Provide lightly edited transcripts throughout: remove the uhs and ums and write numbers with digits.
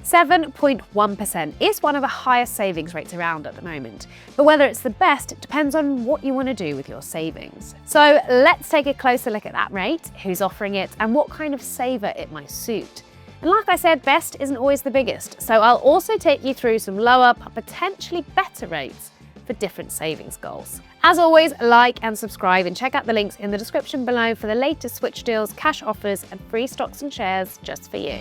7.1% is one of the highest savings rates around at the moment, but whether it's the best depends on what you want to do with your savings. So let's take a closer look at that rate, who's offering it, and what kind of saver it might suit. And like I said, best isn't always the biggest, so I'll also take you through some lower but potentially better rates for different savings goals. As always, like and subscribe and check out the links in the description below for the latest switch deals, cash offers and free stocks and shares just for you.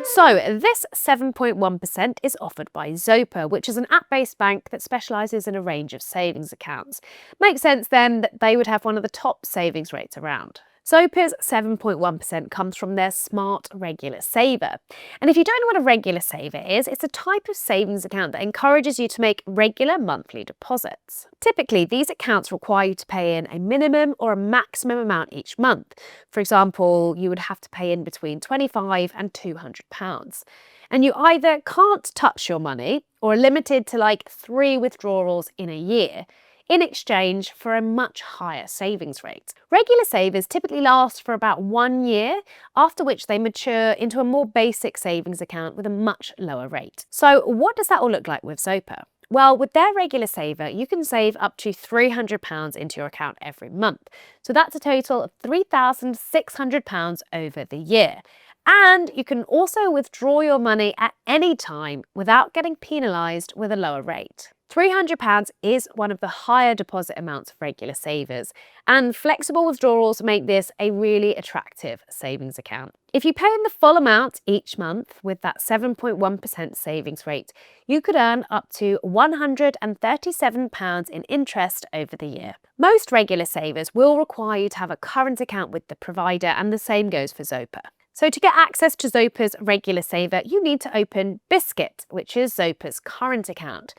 So this 7.1% is offered by Zopa, which is an app-based bank that specialises in a range of savings accounts. Makes sense then that they would have one of the top savings rates around. Zopa's 7.1% comes from their Smart Regular Saver. And if you don't know what a regular saver is, it's a type of savings account that encourages you to make regular monthly deposits. Typically, these accounts require you to pay in a minimum or a maximum amount each month. For example, you would have to pay in between £25 and £200. And you either can't touch your money or are limited to like 3 withdrawals in a year, in exchange for a much higher savings rate. Regular savers typically last for about 1 year, after which they mature into a more basic savings account with a much lower rate. So what does that all look like with Zopa? Well, with their regular saver, you can save up to £300 into your account every month. So that's a total of £3,600 over the year. And you can also withdraw your money at any time without getting penalised with a lower rate. £300 is one of the higher deposit amounts of regular savers, and flexible withdrawals make this a really attractive savings account. If you pay in the full amount each month with that 7.1% savings rate, you could earn up to £137 in interest over the year. Most regular savers will require you to have a current account with the provider, and the same goes for Zopa. So to get access to Zopa's regular saver, you need to open Biscuit, which is Zopa's current account.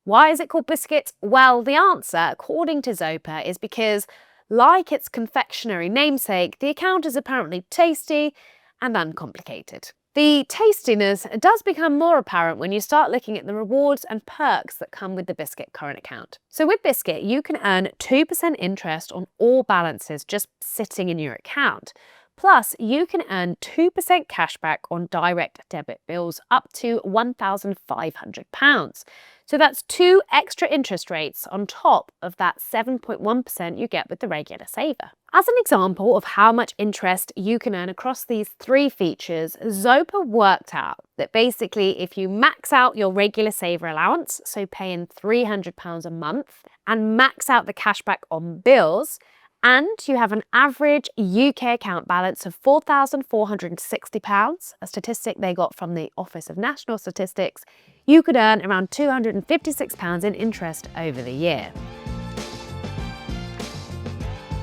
Why is it called Biscuit? Well, the answer, according to Zopa, is because, like its confectionery namesake, the account is apparently tasty and uncomplicated. The tastiness does become more apparent when you start looking at the rewards and perks that come with the Biscuit current account. So with Biscuit, you can earn 2% interest on all balances just sitting in your account. Plus, you can earn 2% cashback on direct debit bills up to £1,500. So that's 2 extra interest rates on top of that 7.1% you get with the regular saver. As an example of how much interest you can earn across these 3 features, Zopa worked out that basically if you max out your regular saver allowance, so pay in £300 a month, and max out the cashback on bills, and you have an average UK account balance of £4,460, a statistic they got from the Office of National Statistics, you could earn around £256 in interest over the year.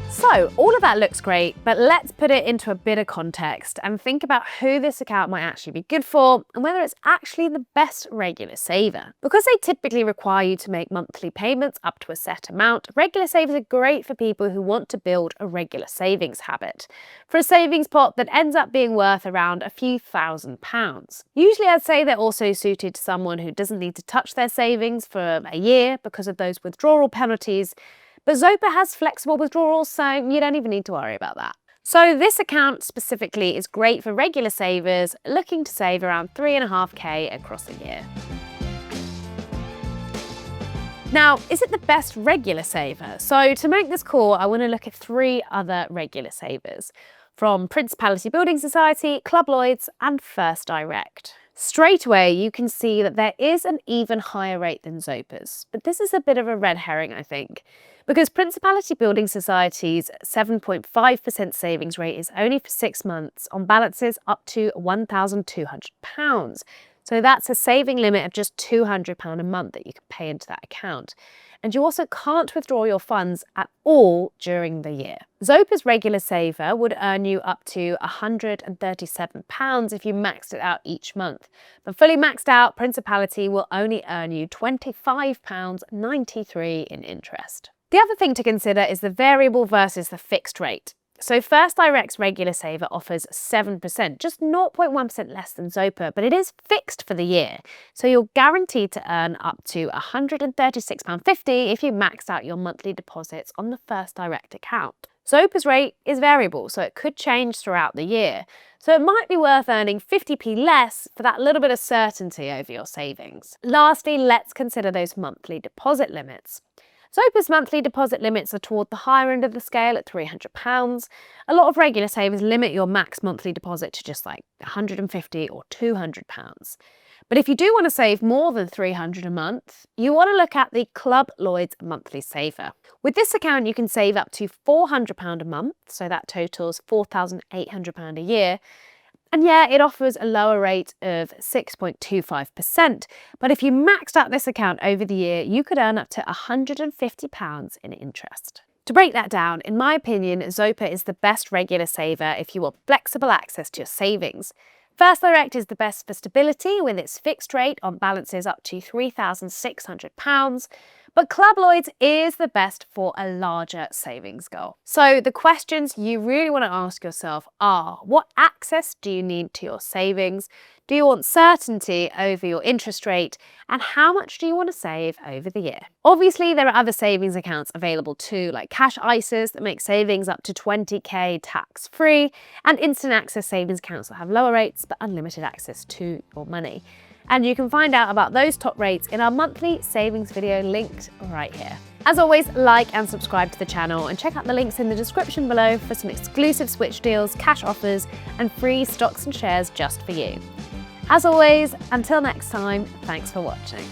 So all of that looks great, but let's put it into a bit of context and think about who this account might actually be good for and whether it's actually the best regular saver. Because they typically require you to make monthly payments up to a set amount, regular savers are great for people who want to build a regular savings habit, for a savings pot that ends up being worth around a few £1,000s. Usually I'd say they're also suited to someone who doesn't need to touch their savings for a year because of those withdrawal penalties. But Zopa has flexible withdrawals, so you don't even need to worry about that. So this account specifically is great for regular savers looking to save around 3.5k across a year. Now, is it the best regular saver? So to make this call, I want to look at 3 other regular savers from Principality Building Society, Club Lloyds and First Direct. Straight away, you can see that there is an even higher rate than Zopa's, but this is a bit of a red herring, I think, because Principality Building Society's 7.5% savings rate is only for 6 months on balances up to £1,200. So that's a saving limit of just £200 a month that you can pay into that account. And you also can't withdraw your funds at all during the year. Zopa's regular saver would earn you up to £137 if you maxed it out each month. But fully maxed out, Principality will only earn you £25.93 in interest. The other thing to consider is the variable versus the fixed rate. So First Direct's regular saver offers 7%, just 0.1% less than Zopa, but it is fixed for the year. So you're guaranteed to earn up to £136.50 if you max out your monthly deposits on the First Direct account. Zopa's rate is variable, so it could change throughout the year. So it might be worth earning 50p less for that little bit of certainty over your savings. Lastly, let's consider those monthly deposit limits. Zopa's monthly deposit limits are toward the higher end of the scale at £300. A lot of regular savers limit your max monthly deposit to just like £150 or £200. But if you do want to save more than £300 a month, you want to look at the Club Lloyds Monthly Saver. With this account, you can save up to £400 a month, so that totals £4,800 a year. And yeah, it offers a lower rate of 6.25%, but if you maxed out this account over the year, you could earn up to £150 in interest. To break that down, in my opinion, Zopa is the best regular saver if you want flexible access to your savings. First Direct is the best for stability with its fixed rate on balances up to £3,600, but Club Lloyds is the best for a larger savings goal. So the questions you really want to ask yourself are, what access do you need to your savings? Do you want certainty over your interest rate? And how much do you want to save over the year? Obviously, there are other savings accounts available too, like cash ISAs that make savings up to 20k tax-free, and instant access savings accounts that have lower rates but unlimited access to your money. And you can find out about those top rates in our monthly savings video linked right here. As always, like and subscribe to the channel and check out the links in the description below for some exclusive switch deals, cash offers, and free stocks and shares just for you. As always, until next time, thanks for watching.